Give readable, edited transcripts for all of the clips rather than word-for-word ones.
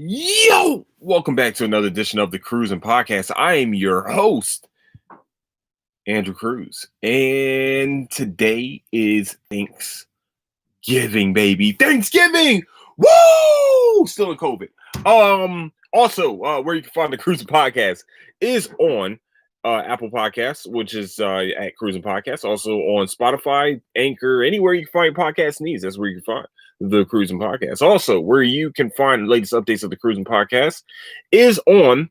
Yo, welcome back to another edition of the Cruising Podcast. I am your host, Andrew Cruz, and today is Thanksgiving, baby. Thanksgiving! Woo! Still in COVID. Also, where you can find the Cruising Podcast is on Apple Podcasts, which is at Cruising Podcast. Also on Spotify, Anchor, anywhere you can find podcast needs. That's where you can find the Cruising Podcast. Also, where you can find the latest updates of the Cruising Podcast is on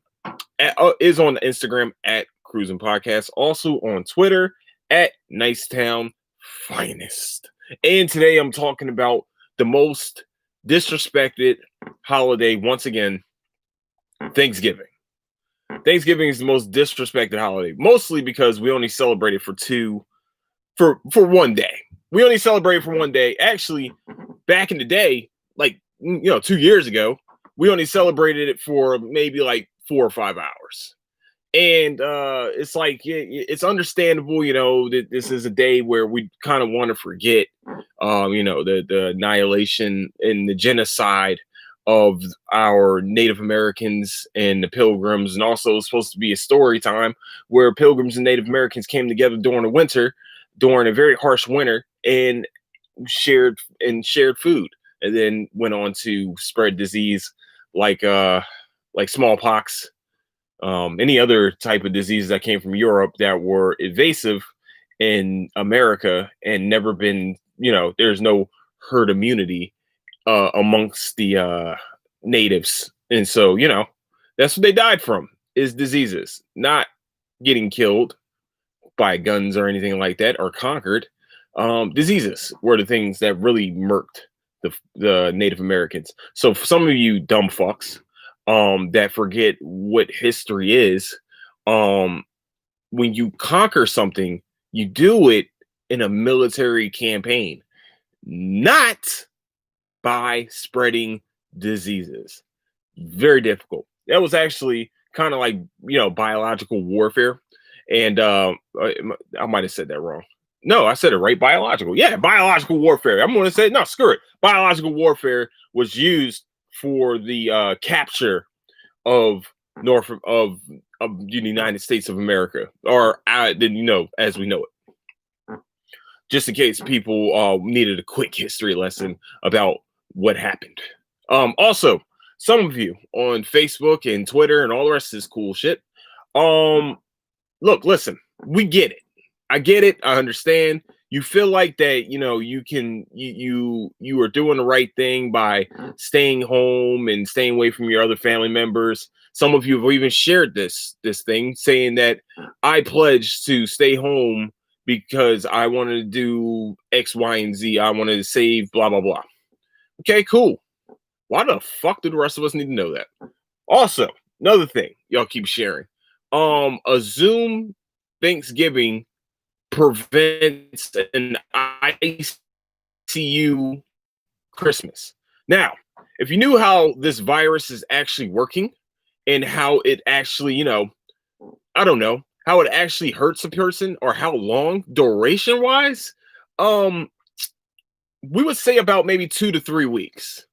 Instagram at Cruising Podcast. Also on Twitter at Nicetown Finest. And today I'm talking about the most disrespected holiday once again, Thanksgiving. Thanksgiving is the most disrespected holiday, mostly because we only celebrate it for 1 day. We only celebrate it for 1 day. Actually, back in the day, 2 years ago, we only celebrated it for maybe like 4 or 5 hours. And it's like it's understandable, that this is a day where we kind of want to forget, the annihilation and the genocide of our Native Americans and the Pilgrims, and also it's supposed to be a story time where Pilgrims and Native Americans came together during a very harsh winter, and shared food, and then went on to spread disease like smallpox, any other type of diseases that came from Europe that were invasive in America and never been, there's no herd immunity amongst the natives. And so, that's what they died from, is diseases, not getting killed by guns or anything like that, or conquered. Diseases were the things that really murked the Native Americans. So for some of you dumb fucks that forget what history is, when you conquer something, you do it in a military campaign, not by spreading diseases. Very difficult. That was actually kind of like, biological warfare. And I might have said that wrong. No, I said it right. Biological. Yeah, biological warfare. I'm going to say, no, screw it. Biological warfare was used for the capture of of the United States of America, or as we know it. Just in case people needed a quick history lesson about what happened. Also, some of you on Facebook and Twitter and all the rest of this cool shit. Look, listen, we get it. I get it. I understand. You feel like that, you are doing the right thing by staying home and staying away from your other family members. Some of you have even shared this thing, saying that I pledged to stay home because I wanted to do X, Y, and Z. I wanted to save blah, blah, blah. Okay, cool. Why the fuck do the rest of us need to know that? Also, another thing y'all keep sharing. A Zoom Thanksgiving prevents an ICU Christmas. Now, if you knew how this virus is actually working and how it actually, I don't know, how it actually hurts a person or how long duration wise, we would say about maybe 2 to 3 weeks.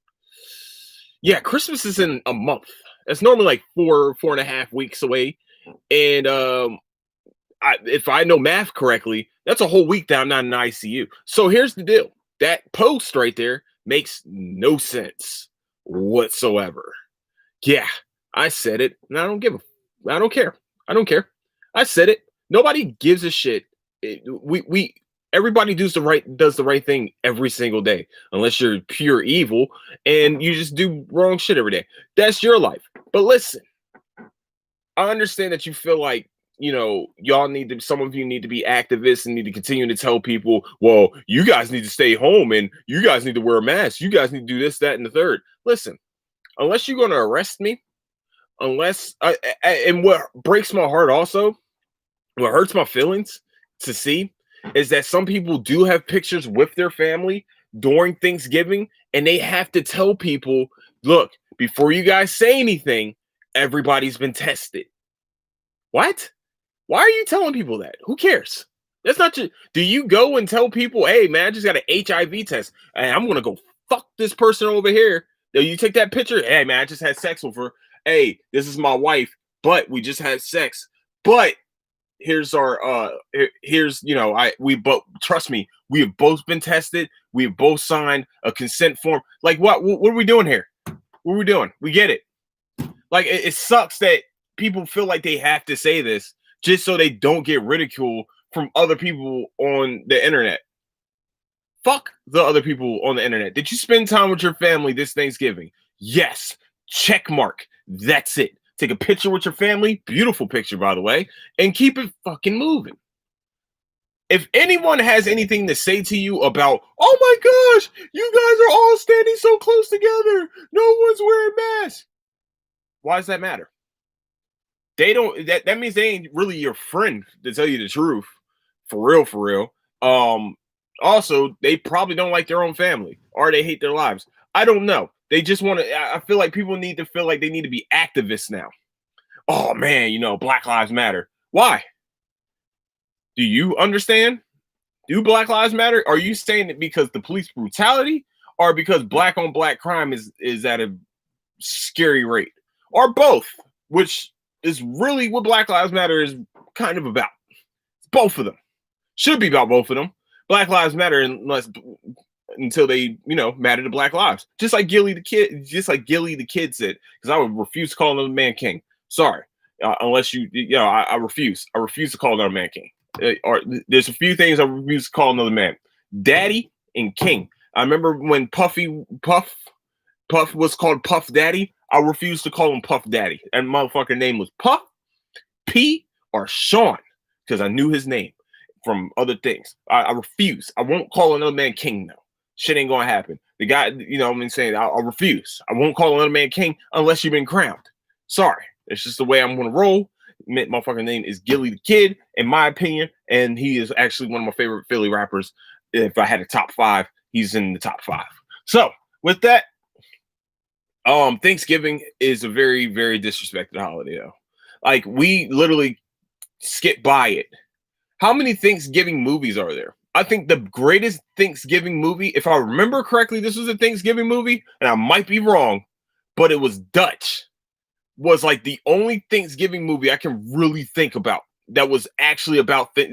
Yeah, Christmas is in a month. It's normally like 4.5 weeks away. And if I know math correctly, that's a whole week that I'm not in ICU. So here's the deal. That post right there makes no sense whatsoever. Yeah, I said it, and I don't care. I don't care. I said it. Nobody gives a shit. Everybody does the right thing every single day, unless you're pure evil and you just do wrong shit every day. That's your life. But listen, I understand that you feel like, some of you need to be activists and need to continue to tell people, well, you guys need to stay home and you guys need to wear a mask. You guys need to do this, that, and the third. Listen, unless you're going to arrest me, and what breaks my heart also, what hurts my feelings to see, is that some people do have pictures with their family during Thanksgiving, and they have to tell people, look, before you guys say anything, everybody's been tested. What? Why are you telling people that? Who cares? That's not just. Do you go and tell people, hey, man, I just got an HIV test, and I'm going to go fuck this person over here You take that picture. Hey man, I just had sex with her. Hey, this is my wife, but we just had sex. But here's our here's but trust me, we have both been tested. We have both signed a consent form. Like what are we doing here? What are we doing? We get it. Like it sucks that people feel like they have to say this just so they don't get ridiculed from other people on the internet. Fuck the other people on the internet. Did you spend time with your family this Thanksgiving? Yes. Check mark. That's it. Take a picture with your family. Beautiful picture, by the way, and keep it fucking moving. If anyone has anything to say to you about, oh my gosh, you guys are all standing so close together, no one's wearing masks. Why does that matter? They don't. That means they ain't really your friend, to tell you the truth. For real, for real. Also, they probably don't like their own family or they hate their lives. I don't know. They just want to. I feel like people need to feel like they need to be activists now. Oh man, Black Lives Matter. Why? Do you understand? Do Black Lives Matter? Are you saying it because the police brutality, or because black on black crime is at a scary rate, or both? Which is really what Black Lives Matter is kind of about. It's both of them. Should be about both of them. Black Lives Matter until they, matter to Black lives. Just like Gilly the kid said, because I would refuse to call another man king. Sorry, unless I refuse. I refuse to call another man king. Or there's a few things I refuse to call another man. Daddy and king. I remember when Puff was called Puff Daddy. I refused to call him Puff Daddy. And motherfucker name was Puff, P, or Sean, because I knew his name from other things. I refuse. I won't call another man king though. Shit ain't gonna happen. The guy, saying I'll refuse. I won't call another man king unless you've been crowned. Sorry. It's just the way I'm gonna roll. Motherfucking name is Gilly the Kid, in my opinion, and he is actually one of my favorite Philly rappers. If I had a top 5, he's in the top 5. So with that, Thanksgiving is a very, very disrespected holiday, though. Like, we literally skip by it. How many Thanksgiving movies are there? I think the greatest Thanksgiving movie, if I remember correctly, this was a Thanksgiving movie, and I might be wrong, but it was Dutch. Was like the only Thanksgiving movie I can really think about that was actually about this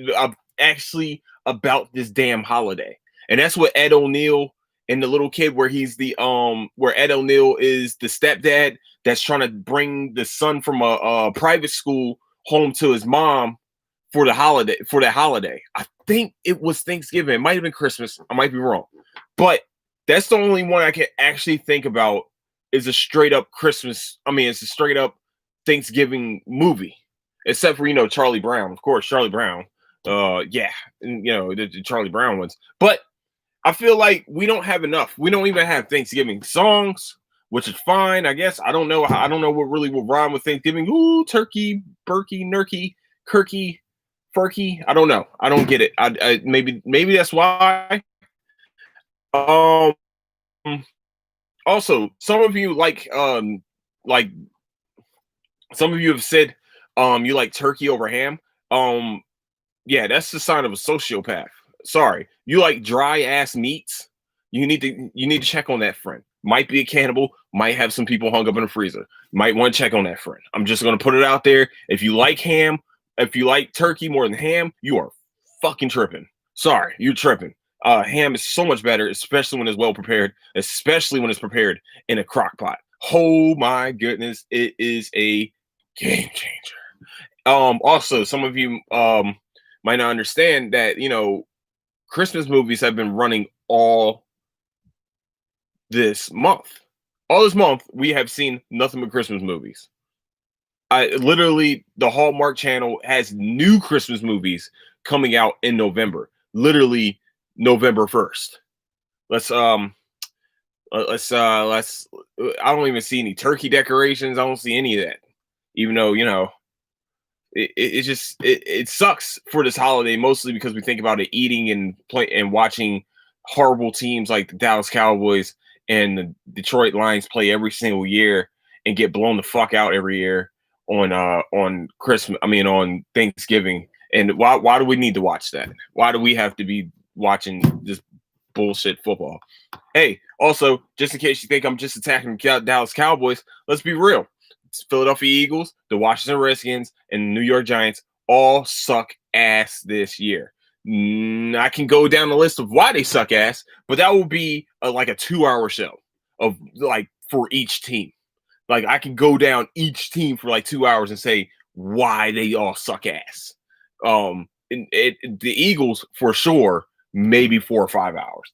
damn holiday. And that's what Ed O'Neill and the little kid, where he's the where Ed O'Neill is the stepdad that's trying to bring the son from a private school home to his mom for that holiday. I think it was Thanksgiving. It might have been Christmas. I might be wrong. But that's the only one I can actually think about is a straight up it's a straight up Thanksgiving movie. Except for, Charlie Brown. Of course, Charlie Brown. Yeah. And, the Charlie Brown ones. But I feel like we don't have enough. We don't even have Thanksgiving songs, which is fine, I guess. I don't know what really will rhyme with Thanksgiving. Ooh, turkey, berkey, nurkey, kirky, furky. I don't know. I don't get it. I maybe that's why. Also, some of you like some of you have said you like turkey over ham. Yeah, that's the sign of a sociopath. Sorry. You like dry ass meats. You need to check on that friend. Might be a cannibal, might have some people hung up in the freezer. Might want to check on that friend. I'm just gonna put it out there. If you like ham, if you like turkey more than ham, you are fucking tripping. Sorry, you're tripping. Ham is so much better, especially when it's well prepared, especially when it's prepared in a crock pot. Oh my goodness, it is a game changer. Also, some of you might not understand that, Christmas movies have been running all this month. All this month, we have seen nothing but Christmas movies. The Hallmark Channel has new Christmas movies coming out in November. Literally November 1st. Let's I don't even see any turkey decorations. I don't see any of that. Even though, it sucks for this holiday, mostly because we think about it eating and watching horrible teams like the Dallas Cowboys and the Detroit Lions play every single year and get blown the fuck out every year on Christmas. On Thanksgiving. And why do we need to watch that? Why do we have to be watching this bullshit football? Hey, Also, just in case you think I'm just attacking Dallas Cowboys, let's be real. It's Philadelphia Eagles, the Washington Redskins, and the New York Giants all suck ass this year. I can go down the list of why they suck ass, but that will be like a 2-hour show of like for each team. Like I can go down each team for like 2 hours and say why they all suck ass. The Eagles for sure, maybe 4 or 5 hours.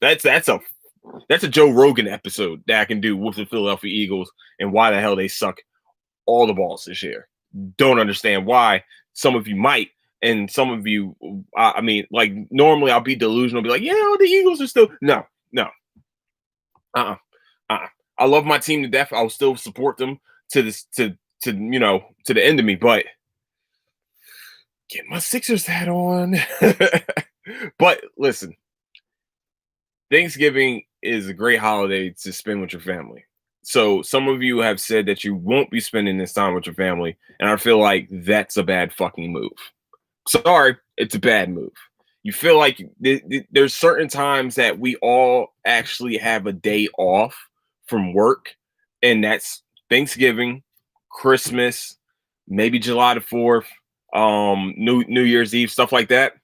That's a Joe Rogan episode that I can do with the Philadelphia Eagles and why the hell they suck all the balls this year. Don't understand why. Some of you might, and some of you, I mean, like normally I'll be delusional, be like, yeah, the Eagles are still no. Uh-uh. Uh-uh. I love my team to death. I'll still support them to this to the end of me, but get my Sixers hat on. But listen, Thanksgiving is a great holiday to spend with your family. So some of you have said that you won't be spending this time with your family, and I feel like that's a bad fucking move. Sorry, it's a bad move. You feel like there's certain times that we all actually have a day off from work, and that's Thanksgiving, Christmas, maybe July the 4th, New Year's Eve, stuff like that.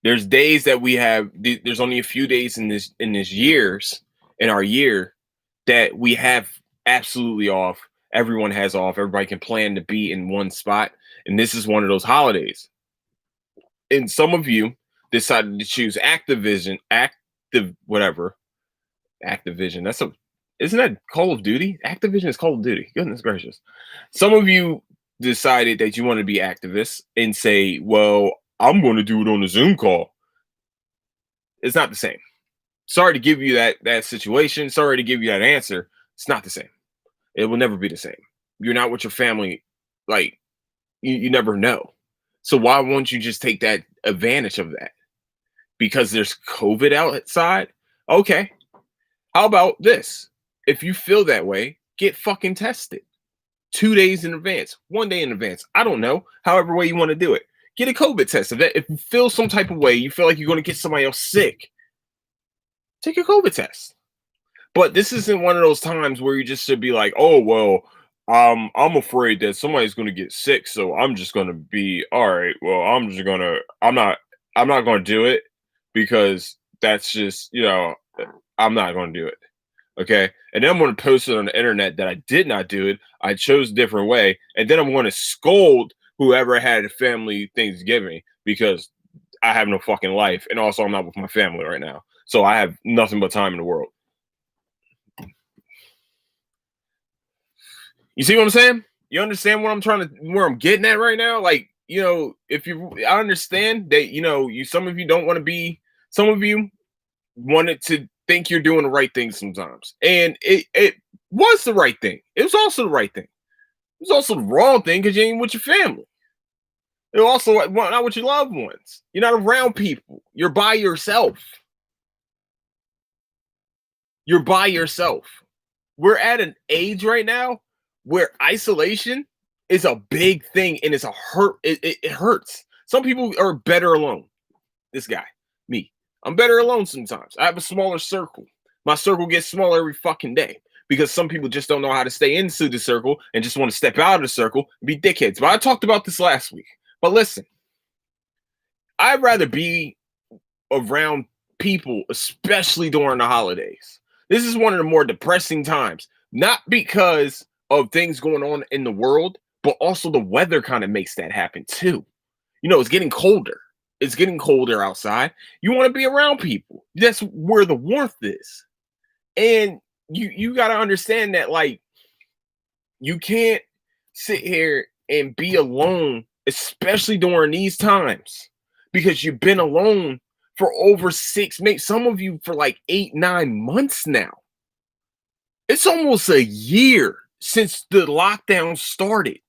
There's days that we have. There's only a few days in our year that we have absolutely off. Everyone has off. Everybody can plan to be in one spot, and this is one of those holidays. And some of you decided to choose Activision, Activision. Isn't that Call of Duty? Activision is Call of Duty. Goodness gracious. Some of you decided that you want to be activists and say, well, I'm going to do it on a Zoom call. It's not the same. Sorry to give you that situation. Sorry to give you that answer. It's not the same. It will never be the same. You're not with your family. Like, you never know. So why won't you just take that advantage of that? Because there's COVID outside? Okay. How about this? If you feel that way, get fucking tested. 2 days in advance, 1 day in advance. I don't know. However way you want to do it. Get a COVID test. If you feel some type of way, you feel like you're going to get somebody else sick, take a COVID test. But this isn't one of those times where you just should be like, oh, well, I'm afraid that somebody's going to get sick, so I'm just going to be all right. Well, I'm not going to do it because that's just, I'm not going to do it. Okay. And then I'm going to post it on the internet that I did not do it. I chose a different way. And then I'm going to scold whoever had a family Thanksgiving because I have no fucking life. And also I'm not with my family right now. So I have nothing but time in the world. You see what I'm saying? You understand what where I'm getting at right now? Like, I understand that, some of you don't want to be, some of you wanted to think you're doing the right thing sometimes. And it was the right thing. It was also the right thing. It was also the wrong thing because you ain't with your family. You're also not with your loved ones. You're not around people. You're by yourself. You're by yourself. We're at an age right now where isolation is a big thing and it's a hurt. It hurts. Some people are better alone. This guy, me. I'm better alone sometimes. I have a smaller circle. My circle gets smaller every fucking day because some people just don't know how to stay into the circle and just want to step out of the circle and be dickheads. But I talked about this last week. But listen, I'd rather be around people, especially during the holidays. This is one of the more depressing times, not because of things going on in the world, but also the weather kind of makes that happen too. It's getting colder. It's getting colder outside. You want to be around people. That's where the warmth is. And you got to understand that, like, you can't sit here and be alone, especially during these times, because you've been alone for over 6, maybe some of you for like 8, 9 months now. It's almost a year since the lockdown started.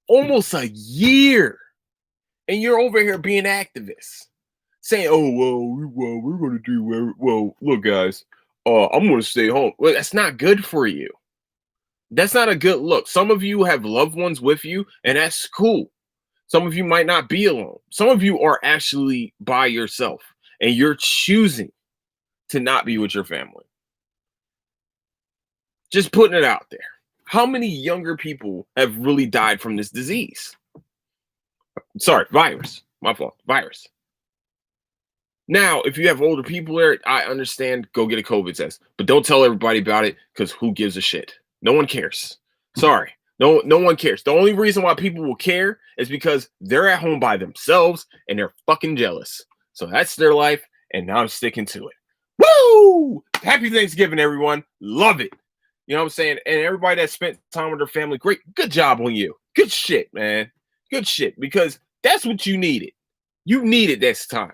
Almost a year. And you're over here being activists, saying, "Oh well, we're gonna do well. Look, guys, I'm gonna stay home." Well, that's not good for you. That's not a good look. Some of you have loved ones with you, and that's cool. Some of you might not be alone. Some of you are actually by yourself, and you're choosing to not be with your family. Just putting it out there. How many younger people have really died from this disease? Sorry, virus. My fault. Virus. Now, if you have older people there, I understand. Go get a COVID test, but don't tell everybody about it because who gives a shit? No one cares. Sorry, no one cares. The only reason why people will care is because they're at home by themselves and they're fucking jealous. So that's their life, and now I'm sticking to it. Woo! Happy Thanksgiving, everyone. Love it. You know what I'm saying? And everybody that spent time with their family, great, good job on you. Good shit, man. Good shit, because that's what you needed. You needed this time.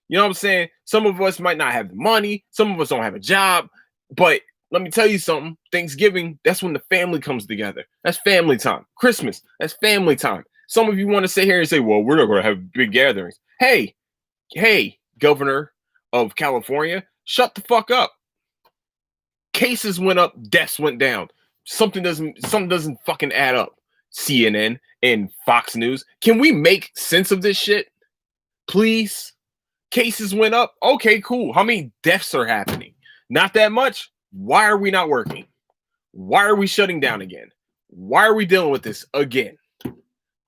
You know what I'm saying? Some of us might not have the money. Some of us don't have a job. But let me tell you something. Thanksgiving, that's when the family comes together. That's family time. Christmas, that's family time. Some of you want to sit here and say, well, we're not going to have big gatherings. Hey, Governor of California, shut the fuck up. Cases went up, deaths went down. Something doesn't fucking add up. CNN and Fox News. Can we make sense of this shit? Please? Cases went up. Okay, cool. How many deaths are happening? Not that much. Why are we not working? Why are we shutting down again? Why are we dealing with this again?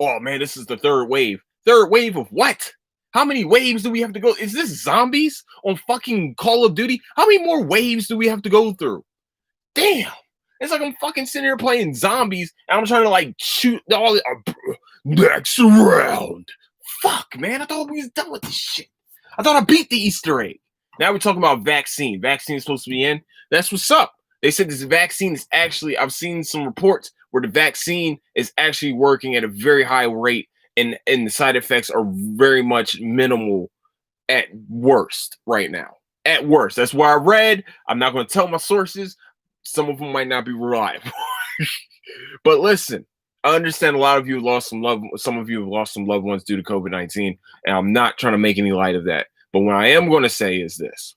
Oh man, this is the third wave. Third wave of what? How many waves do we have to go? Is this zombies on fucking Call of Duty? How many more waves do we have to go through? Damn. It's like I'm fucking sitting here playing zombies and I'm trying to like shoot all the next round. Fuck, man. I thought we was done with this shit. I thought I beat the Easter egg. Now we're talking about vaccine. Vaccine is supposed to be in. That's what's up. They said this vaccine is actually, I've seen some reports where the vaccine is actually working at a very high rate and the side effects are very much minimal at worst right now. At worst. That's why I read. I'm not going to tell my sources. Some of them might not be reliable. But listen, I understand a lot of you have lost some loved ones due to COVID-19, and I'm not trying to make any light of that. But what I am going to say is this,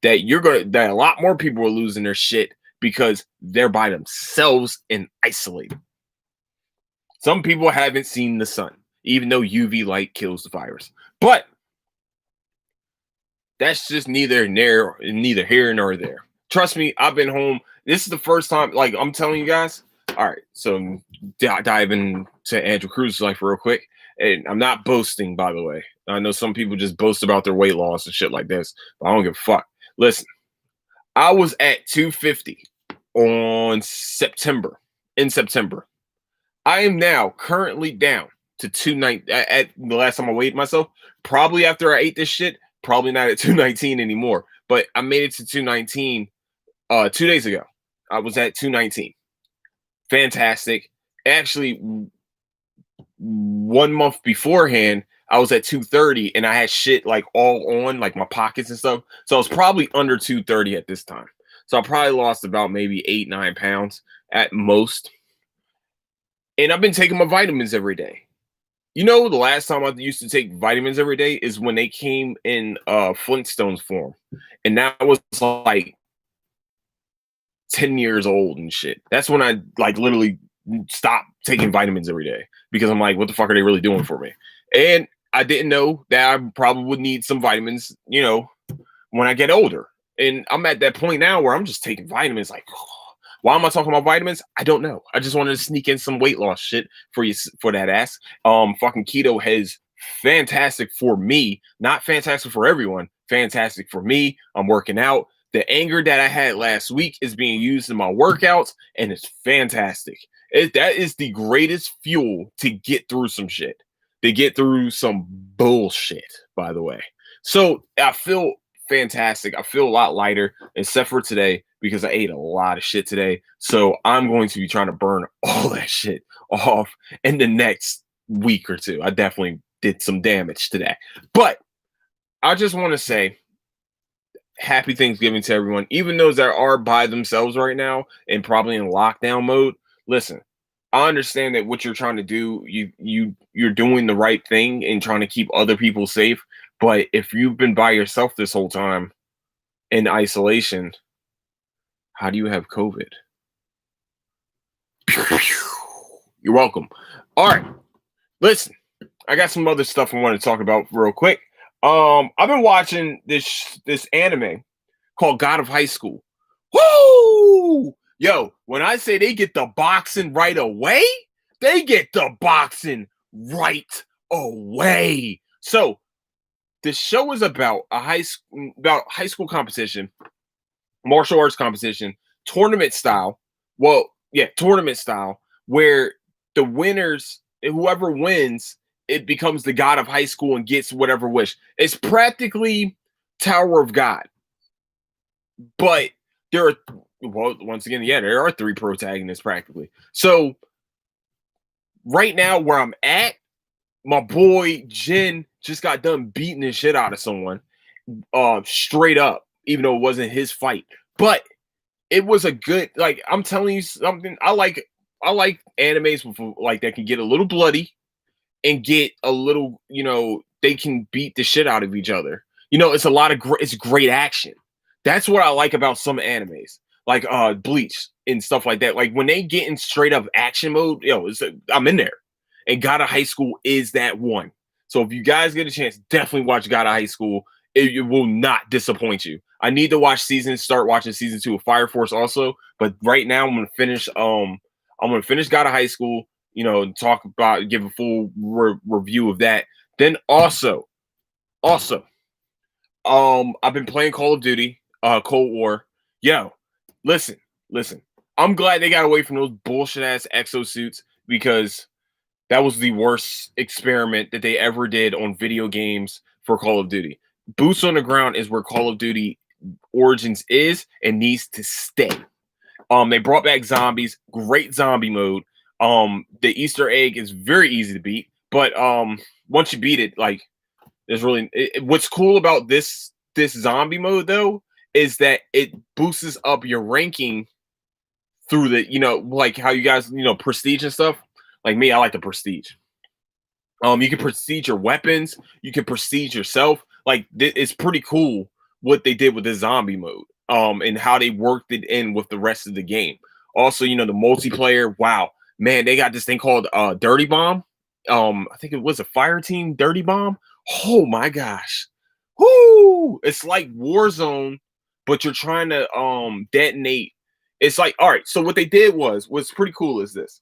that a lot more people are losing their shit because they're by themselves and isolated. Some people haven't seen the sun, even though UV light kills the virus. But that's just neither here nor there. Trust me, I've been home. This is the first time, like I'm telling you guys. All right, so dive into Andrew Cruz's life real quick. And I'm not boasting, by the way. I know some people just boast about their weight loss and shit like this, but I don't give a fuck. Listen, I was at 250 in September. I am now currently down to 290. At the last time I weighed myself, probably after I ate this shit, probably not at 219 anymore. But I made it to 219 2 days ago. I was at 219. Fantastic. Actually, 1 month beforehand, I was at 230 and I had shit like all on, like my pockets and stuff. So I was probably under 230 at this time. So I probably lost about maybe 8-9 pounds at most. And I've been taking my vitamins every day. You know, the last time I used to take vitamins every day is when they came in Flintstones form. And that was like 10 years old and shit. That's when I like literally stopped taking vitamins every day because I'm like, what the fuck are they really doing for me? And I didn't know that I probably would need some vitamins, you know, when I get older. And I'm at that point now where I'm just taking vitamins like, why am I talking about vitamins? I don't know. I just wanted to sneak in some weight loss shit for you, for that ass. Fucking keto has fantastic for me, not fantastic for everyone. Fantastic for me. I'm working out. The anger that I had last week is being used in my workouts, and it's fantastic. That is the greatest fuel to get through some shit, to get through some bullshit, by the way. So I feel fantastic. I feel a lot lighter, except for today, because I ate a lot of shit today. So I'm going to be trying to burn all that shit off in the next week or two. I definitely did some damage today. But I just want to say, happy Thanksgiving to everyone, even those that are by themselves right now and probably in lockdown mode. Listen, I understand that what you're trying to do, you're doing the right thing and trying to keep other people safe. But if you've been by yourself this whole time in isolation, how do you have COVID? You're welcome. All right, listen, I got some other stuff I want to talk about real quick. I've been watching this anime called God of High School. Woo! Yo, when I say they get the boxing right away, they get the boxing right away. So the show is about about high school competition, martial arts competition, tournament style. Well, yeah, tournament style, where the winners, whoever wins, it becomes the god of high school and gets whatever wish. It's practically Tower of God, but there are, well, once again, yeah, there are three protagonists practically. So right now, where I'm at, my boy Jin just got done beating the shit out of someone, straight up, even though it wasn't his fight. But it was a good, like, I'm telling you something. I like animes with, like, that can get a little bloody and get a little, they can beat the shit out of each other. It's a lot of it's great action. That's what I like about some animes, like Bleach and stuff like that. Like when they get in straight up action mode, I'm in there. And God of High School is that one. So if you guys get a chance, definitely watch God of High School. It will not disappoint you. I need to start watching season 2 of Fire Force also. But right now I'm gonna finish God of High School, and give a full review of that. Then also, I've been playing Call of Duty, Cold War. Yo, listen. I'm glad they got away from those bullshit ass exosuits, because that was the worst experiment that they ever did on video games for Call of Duty. Boots on the ground is where Call of Duty Origins is and needs to stay. They brought back zombies, great zombie mode. The Easter egg is very easy to beat, but once you beat it, like, there's really what's cool about this zombie mode though is that it boosts up your ranking through the, like how you guys, prestige and stuff. Like me, I like the prestige. You can prestige your weapons, you can prestige yourself. Like it's pretty cool what they did with the zombie mode, and how they worked it in with the rest of the game. Also, the multiplayer. Wow, man, they got this thing called Dirty Bomb. I think it was a Fire Team Dirty Bomb. Oh my gosh, whoo! It's like Warzone, but you're trying to detonate. It's like, all right. So what they did what's pretty cool is this.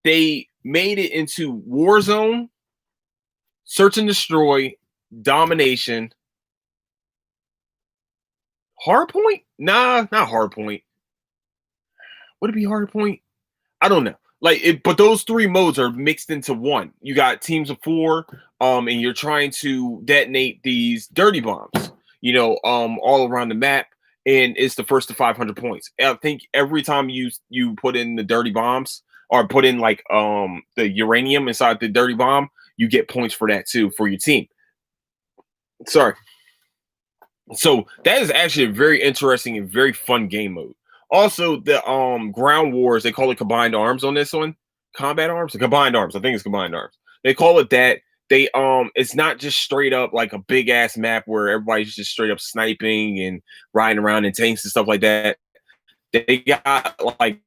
They made it into Warzone, Search and Destroy, Domination, Hardpoint? Nah, not Hardpoint. Would it be Hardpoint? I don't know. Like it, but those three modes are mixed into one. You got teams of 4, and you're trying to detonate these dirty bombs, all around the map, and it's the first to 500 points. I think every time you put in the dirty bombs, or put in like the uranium inside the dirty bomb, you get points for that too for your team. Sorry. So that is actually a very interesting and very fun game mode. Also, the ground wars, they call it combined arms on this one. Combat arms? Combined arms. I think it's combined arms. They call it that. They it's not just straight up like a big ass map where everybody's just straight up sniping and riding around in tanks and stuff like that. They got like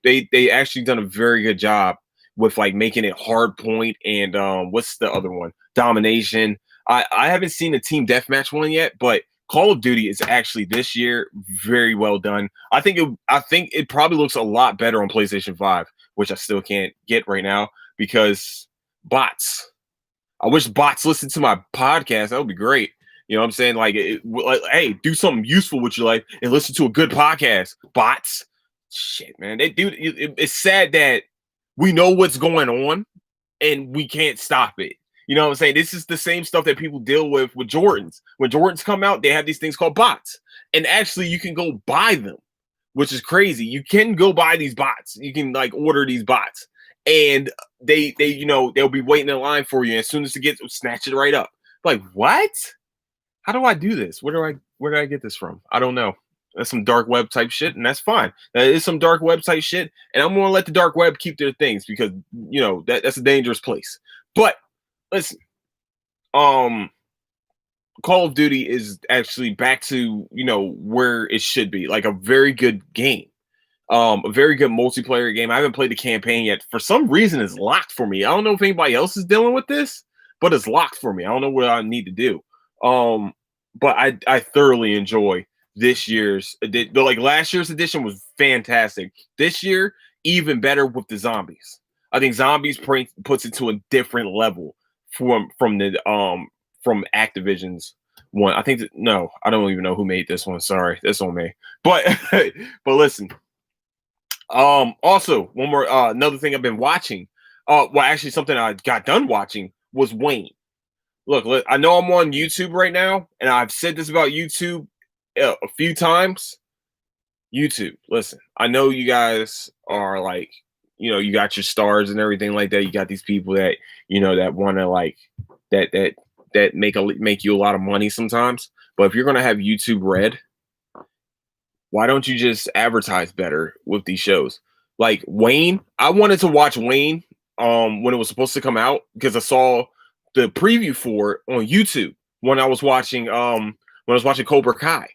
they actually done a very good job with like making it hard point and what's the other one? Domination. I haven't seen the team deathmatch one yet, but Call of Duty is actually this year very well done. I think it probably looks a lot better on PlayStation 5, which I still can't get right now because bots. I wish bots listened to my podcast. That would be great. You know what I'm saying? Like, hey, do something useful with your life and listen to a good podcast. Bots. Shit, man. It's sad that we know what's going on and we can't stop it. You know what I'm saying? This is the same stuff that people deal with Jordans. When Jordans come out, they have these things called bots. And actually, you can go buy them, which is crazy. You can go buy these bots. You can like order these bots. And they'll be waiting in line for you. As soon as it gets, snatch it right up. Like, what? How do I do this? Where did I get this from? I don't know. That's some dark web type shit, and that's fine. That is some dark web type shit, and I'm gonna let the dark web keep their things because that's a dangerous place. But listen, Call of Duty is actually back to where it should be, like a very good game, a very good multiplayer game. I haven't played the campaign yet. For some reason, it's locked for me. I don't know if anybody else is dealing with this, but it's locked for me. I don't know what I need to do. Um, but I thoroughly enjoy this year's like last year's edition was fantastic. This year, even better with the zombies. I think zombies puts it to a different level from Activision's one. I think no, I don't even know who made this one. Sorry, that's on me. But but listen, also one more another thing I've been watching. Well, actually, something I got done watching was Wayne. Look, I know I'm on YouTube right now, and I've said this about YouTube a few times. YouTube, listen, I know you guys are like, you got your stars and everything like that. You got these people that that want to like that make you a lot of money sometimes. But if you're gonna have YouTube Red, why don't you just advertise better with these shows? Like Wayne, I wanted to watch Wayne when it was supposed to come out because I saw the preview for it on YouTube when I was watching Cobra Kai.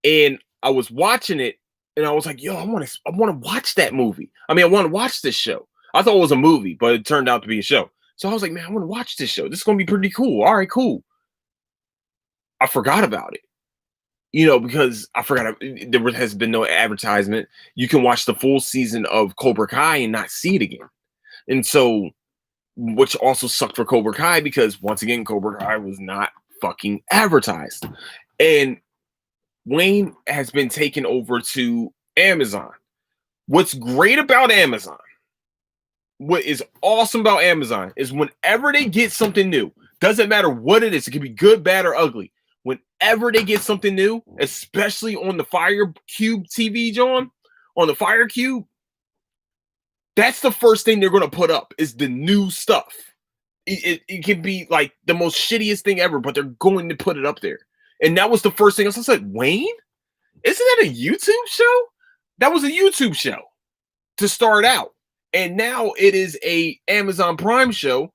And I was watching it and I was like, yo, I want to watch that movie. I mean, I want to watch this show. I thought it was a movie, but it turned out to be a show. So I was like, man, I want to watch this show. This is going to be pretty cool. All right, cool. I forgot about it. Because I forgot there has been no advertisement. You can watch the full season of Cobra Kai and not see it again. And so, which also sucked for Cobra Kai because once again, Cobra Kai was not fucking advertised. And Wayne has been taken over to Amazon. What's great about Amazon, what is awesome about Amazon is whenever they get something new, doesn't matter what it is, it can be good, bad, or ugly. Whenever they get something new, especially on the Fire Cube TV, John, on the Fire Cube, that's the first thing they're going to put up is the new stuff. It can be like the most shittiest thing ever, but they're going to put it up there. And that was the first thing I said, Wayne? Isn't that a YouTube show? That was a YouTube show to start out. And now it is a Amazon Prime show.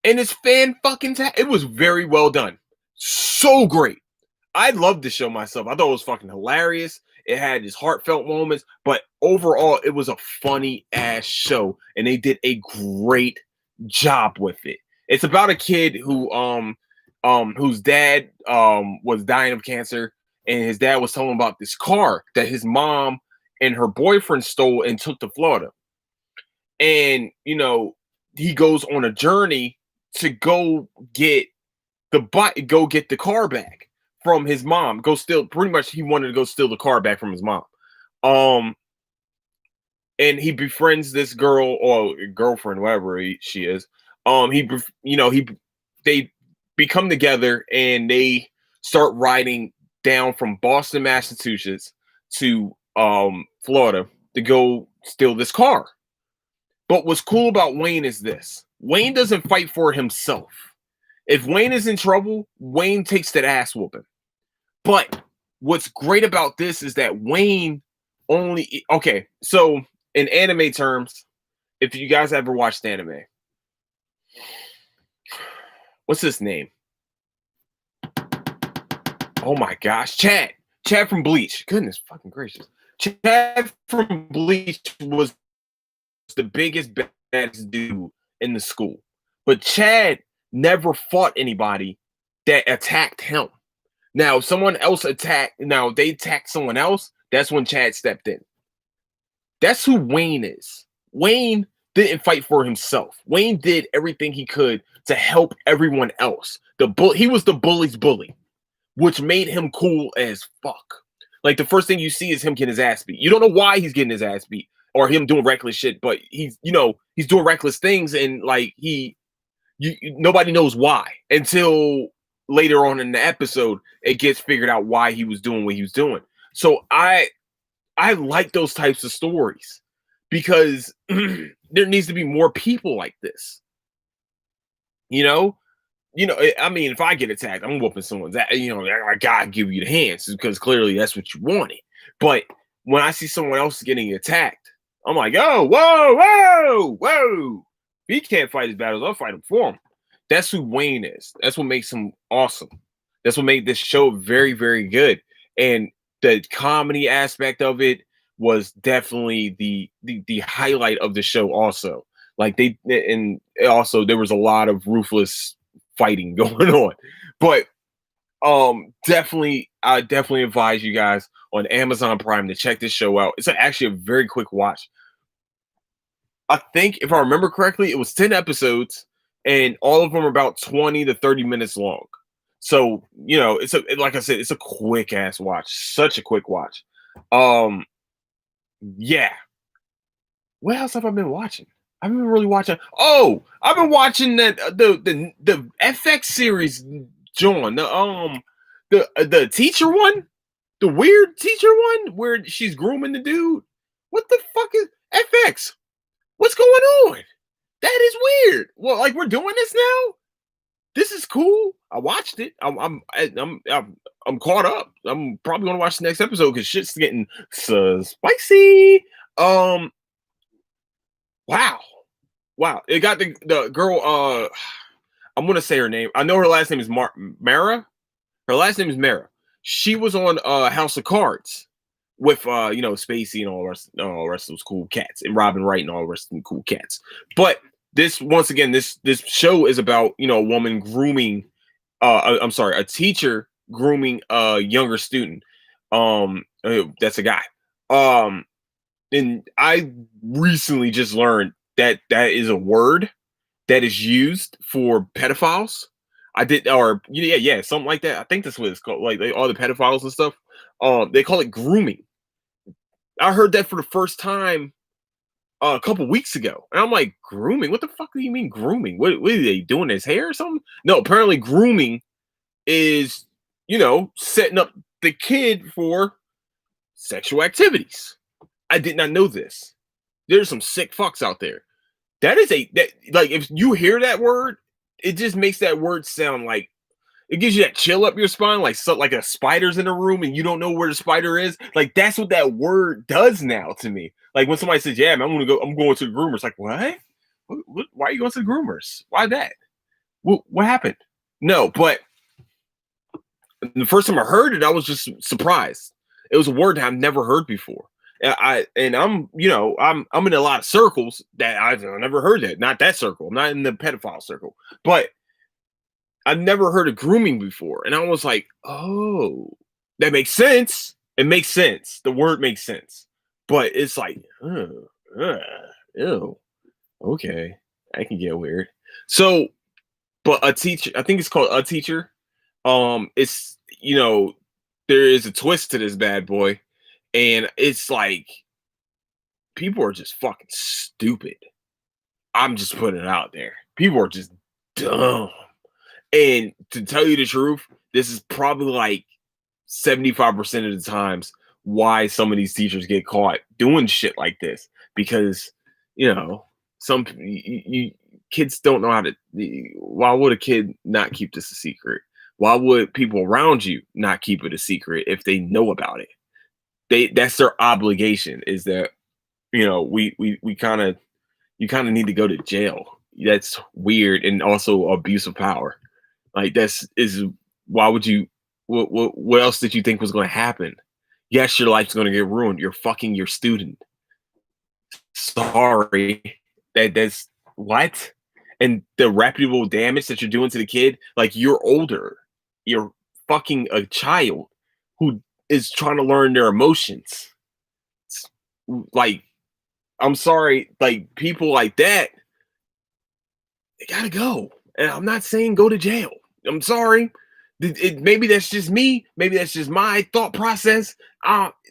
And it's it was very well done. So great. I loved the show myself. I thought it was fucking hilarious. It had its heartfelt moments, but overall, it was a funny ass show, and they did a great job with it. It's about a kid whose dad was dying of cancer, and his dad was telling him about this car that his mom and her boyfriend stole and took to Florida. And he goes on a journey to go get the car back from his mom. Pretty much he wanted to go steal the car back from his mom. And he befriends this girl or girlfriend, whatever she is. They become together and they start riding down from Boston, Massachusetts to Florida to go steal this car. But what's cool about Wayne is this. Wayne doesn't fight for himself. If Wayne is in trouble, Wayne takes that ass whooping. But what's great about this is that Wayne so in anime terms, if you guys ever watched anime, what's his name? Oh my gosh, Chad from Bleach. Goodness fucking gracious. Chad from Bleach was the biggest baddest dude in the school. But Chad never fought anybody that attacked him. Now, if someone else they attacked someone else, that's when Chad stepped in. That's who Wayne is. Wayne didn't fight for himself. Wayne did everything he could to help everyone else. He was the bully's bully, which made him cool as fuck. Like the first thing you see is him getting his ass beat. You don't know why he's getting his ass beat or him doing reckless shit, but he's doing reckless things and like nobody knows why until later on in the episode it gets figured out why he was doing what he was doing. So I like those types of stories because there needs to be more people like this. I mean, if I get attacked, I'm whooping someone's ass. I gotta give you the hands because clearly that's what you wanted. But when I see someone else getting attacked, I'm like, oh, whoa. If he can't fight his battles, I'll fight him for him. That's who Wayne is. That's what makes him awesome. That's what made this show very, very good. And the comedy aspect of it was definitely the highlight of the show also. Like and also there was a lot of ruthless fighting going on. But definitely, I definitely advise you guys on Amazon Prime to check this show out. It's actually a very quick watch. I think if I remember correctly, it was 10 episodes, and all of them are about 20 to 30 minutes long. So, like I said, it's a quick ass watch, such a quick watch. Um, yeah. What else have I been watching? I've been really watching. Oh, I've been watching that the FX series, John. The teacher one, the weird teacher one, where she's grooming the dude. What the fuck is FX? What's going on? That is weird. Well, like we're doing this now. This is cool. I watched it. I'm caught up. I'm probably gonna watch the next episode because shit's getting so spicy. Wow. Wow. It got the girl, I'm gonna say her name. I know her last name is Mara. Her last name is Mara. She was on House of Cards with Spacey and all the rest of those cool cats, and Robin Wright and all the rest of them cool cats. But this, once again, this show is about a woman grooming I'm sorry, a teacher grooming a younger student. That's a guy. And I recently just learned that that is a word that is used for pedophiles. I did, or yeah, something like that. I think that's what it's called. Like all the pedophiles and stuff. They call it grooming. I heard that for the first time a couple weeks ago, and I'm like, grooming? What the fuck do you mean grooming? What are they doing? His hair or something? No, apparently grooming is setting up the kid for sexual activities. I did not know this. There's some sick fucks out there. That is that like if you hear that word, it just makes that word sound like it gives you that chill up your spine, like a spider's in a room and you don't know where the spider is. Like that's what that word does now to me. Like when somebody says, "Yeah, man, I'm going to the groomers." Like what? Why are you going to the groomers? Why that? What happened? No, but the first time I heard it, I was just surprised. It was a word that I've never heard before. I'm in a lot of circles that I've never heard that. Not that circle. I'm not in the pedophile circle, but I've never heard of grooming before. And I was like, oh, that makes sense. It makes sense. The word makes sense. But it's like, ew, okay, that can get weird. So, but a teacher, I think it's called A Teacher. It's there is a twist to this bad boy, and it's like people are just fucking stupid. I'm just putting it out there. People are just dumb. And to tell you the truth, this is probably like 75% of the times why some of these teachers get caught doing shit like this because some kids don't know how to. Why would a kid not keep this a secret? Why would people around you not keep it a secret if they know about it? That's their obligation. Is that we kind of you kind of need to go to jail. That's weird and also abuse of power. Like why would you? What else did you think was going to happen? Yes, your life's going to get ruined. You're fucking your student. Sorry, that's what. And the reputable damage that you're doing to the kid, like you're older, you're fucking a child who is trying to learn their emotions. Like, I'm sorry, like people like that, they gotta go. And I'm not saying go to jail. I'm sorry. Maybe that's just me. Maybe that's just my thought process.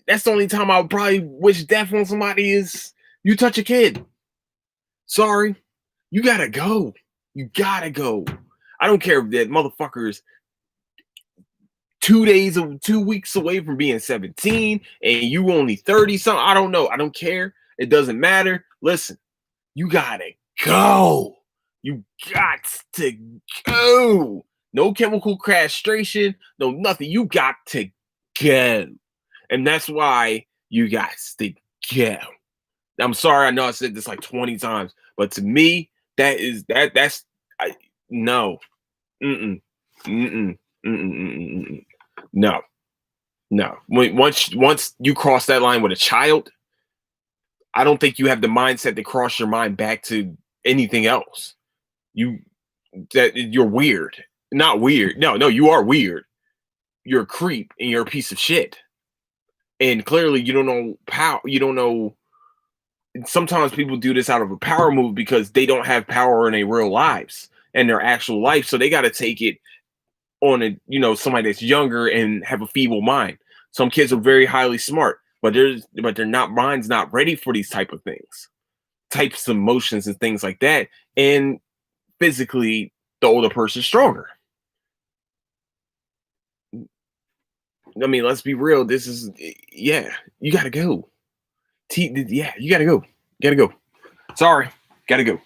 That's the only time I would probably wish death on somebody is you touch a kid. Sorry. You gotta go. You gotta go. I don't care if that motherfucker is 2 weeks away from being 17 and you only 30 something. I don't know. I don't care. It doesn't matter. Listen, you gotta go. You got to go. No chemical castration, no nothing. You got to go. And that's why you guys to go. I'm sorry, I know I said this like 20 times, but to me, that's no. Mm-mm. Mm-mm. Mm-mm. No. No. Once you cross that line with a child, I don't think you have the mindset to cross your mind back to anything else. You're weird. Not weird. No, no, you are weird. You're a creep and you're a piece of shit. And clearly you don't know power. You don't know. Sometimes people do this out of a power move because they don't have power in their real lives and their actual life. So they got to take it on somebody that's younger and have a feeble mind. Some kids are very highly smart, but they're not minds not ready for these type of things, types of emotions and things like that. And physically, the older person's stronger. I mean, let's be real. This is yeah, you gotta go. Yeah, you gotta go. You gotta go. Sorry, gotta go.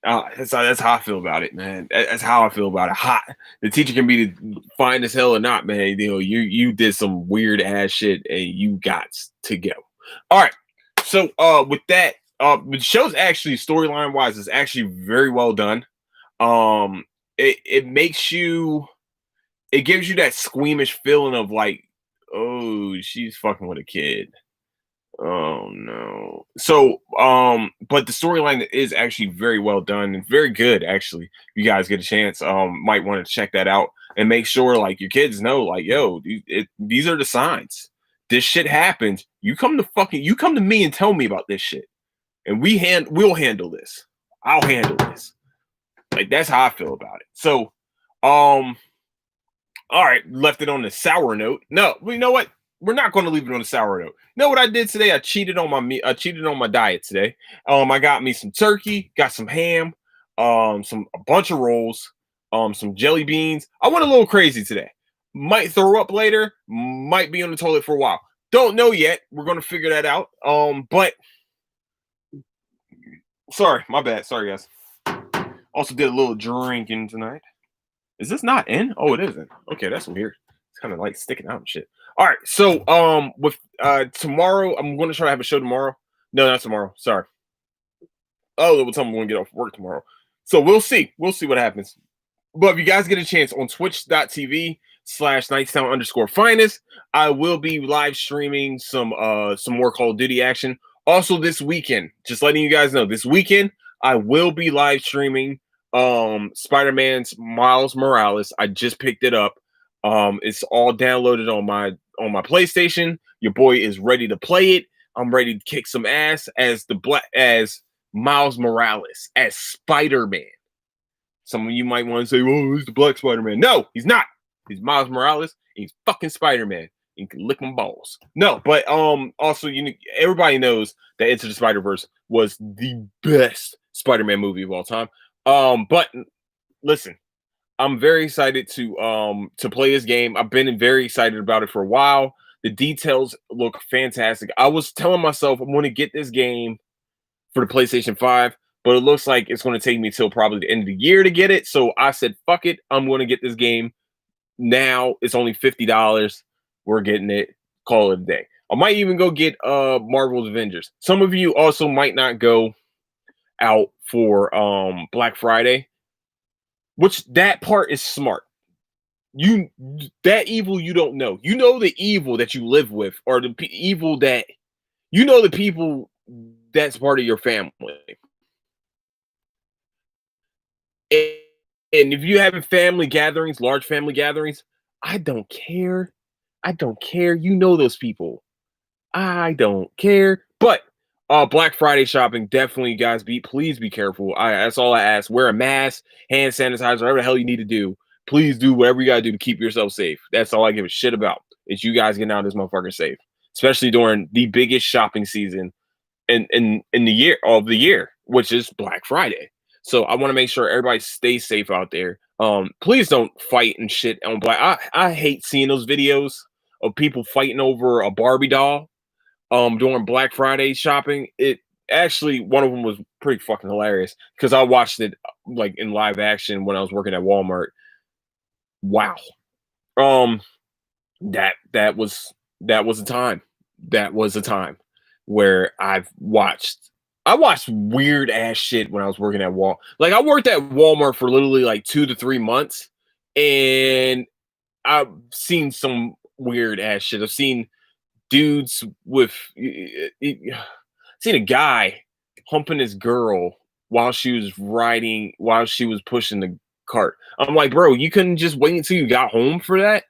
That's how I feel about it, man. That's how I feel about it. Hot. The teacher can be fine as hell or not, man. You did some weird ass shit and you got to go. All right. So with that, the show's actually storyline wise is actually very well done. It makes you it gives you that squeamish feeling of like, oh, she's fucking with a kid. Oh no. So, but the storyline is actually very well done and very good. Actually, if you guys get a chance, might want to check that out and make sure like your kids know, like, yo, these are the signs. This shit happens. You come to me and tell me about this shit, and we'll handle this. I'll handle this. Like that's how I feel about it. So, um, all right, left it on the sour note. No, well, you know what? We're not going to leave it on the sour note. You know what I did today? I cheated on my diet today. I got me some turkey, got some ham, a bunch of rolls, some jelly beans. I went a little crazy today. Might throw up later, might be on the toilet for a while. Don't know yet. We're going to figure that out. But sorry, my bad. Sorry, guys. Also did a little drinking tonight. Is this not in? Oh, it isn't. Okay, that's weird. It's kind of like sticking out and shit. All right, so with tomorrow, I'm going to try to have a show tomorrow. No, not tomorrow. Sorry. Oh, what time I'm going to get off work tomorrow. So we'll see. We'll see what happens. But if you guys get a chance on twitch.tv/Nightstown underscore finest, I will be live streaming some more Call of Duty action. Also this weekend, just letting you guys know, this weekend I will be live streaming Spider-Man's Miles Morales. I just picked it up. It's all downloaded on my PlayStation. Your boy is ready to play it. I'm ready to kick some ass as Miles Morales, as Spider-Man. Some of you might want to say, "Oh, he's the Black Spider-Man." No, he's not. He's Miles Morales. He's fucking Spider-Man. You can lick my balls. No, but also everybody knows that Into the Spider-Verse was the best Spider-Man movie of all time. But listen, I'm very excited to play this game. I've been very excited about it for a while. The details look fantastic. I was telling myself I'm going to get this game for the PlayStation 5, but it looks like it's going to take me till probably the end of the year to get it. So I said, fuck it. I'm going to get this game now. It's only $50. We're getting it. Call it a day. I might even go get Marvel's Avengers. Some of you also might not go out for Black Friday, which that part is smart. That evil you don't know. You know the evil that you live with, or the evil that the people that's part of your family. And if you having family gatherings, large family gatherings, I don't care. I don't care. You know those people. I don't care. But Black Friday shopping, definitely, guys. Please be careful. That's all I ask. Wear a mask, hand sanitizer, whatever the hell you need to do. Please do whatever you gotta do to keep yourself safe. That's all I give a shit about. Is you guys getting out of this motherfucker safe, especially during the biggest shopping season in the year, which is Black Friday. So I want to make sure everybody stays safe out there. Please don't fight and shit on Black. I hate seeing those videos of people fighting over a Barbie doll during Black Friday shopping. It actually, one of them was pretty fucking hilarious because I watched it like in live action when I was working at Walmart. Wow. Um that was a time. That was a time where I watched weird ass shit when I was working at Like I worked at Walmart for literally like 2 to 3 months, and I've seen some weird ass shit. I've seen dudes with seen a guy humping his girl while she was pushing the cart. I'm like, bro, you couldn't just wait until you got home for that.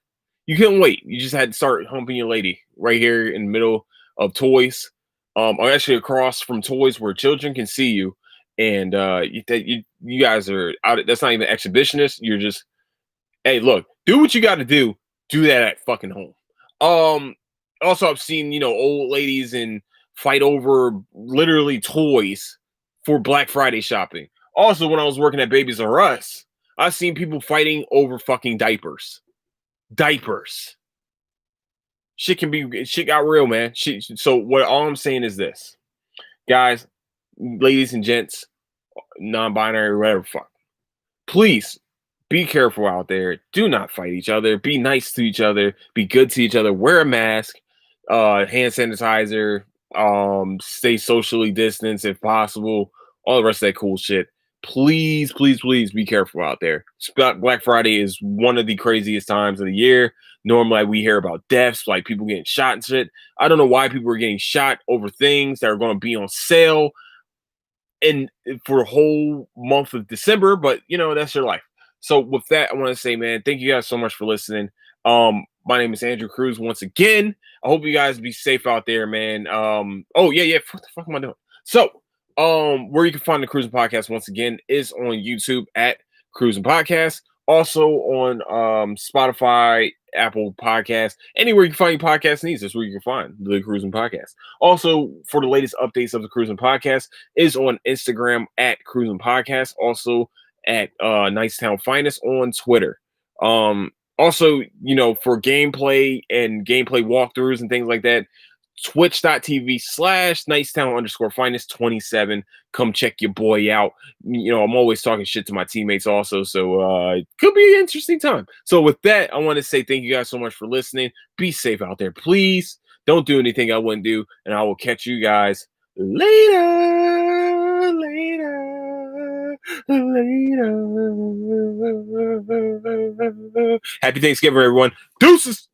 You couldn't wait. You just had to start humping your lady right here in the middle of toys. Or actually across from toys where children can see you. And you guys are out. That's not even exhibitionist. You're just, hey, look, do what you got to do. Do that at fucking home. Um, Also, I've seen old ladies and fight over literally toys for Black Friday shopping. Also, when I was working at Babies R Us, I've seen people fighting over fucking diapers. Diapers. Shit got real, man. So what all I'm saying is this, guys, ladies and gents, non-binary, whatever, fuck. Please be careful out there. Do not fight each other. Be nice to each other. Be good to each other. Wear a mask, hand sanitizer, stay socially distanced if possible. All the rest of that cool shit. Please, please, please be careful out there. Black Friday is one of the craziest times of the year. Normally, we hear about deaths, like people getting shot and shit. I don't know why people are getting shot over things that are going to be on sale and for a whole month of December, but that's your life. So with that, I want to say, man, thank you guys so much for listening. My name is Andrew Cruz once again. I hope you guys be safe out there, man. Oh yeah, what the fuck am I doing? So, where you can find the Cruising Podcast once again is on YouTube at Cruising Podcast. Also on Spotify, Apple Podcasts, anywhere you can find your podcast needs. That's where you can find the Cruising Podcast. Also, for the latest updates of the Cruising Podcast, is on Instagram at Cruising Podcast. Also at Nicetown Finest on Twitter. Also, for gameplay and gameplay walkthroughs and things like that, twitch.tv/Nicetown_finest27. Come check your boy out. I'm always talking shit to my teammates also, so it could be an interesting time. So with that, I want to say thank you guys so much for listening. Be safe out there, please. Don't do anything I wouldn't do, and I will catch you guys later. Happy Thanksgiving, everyone. Deuces.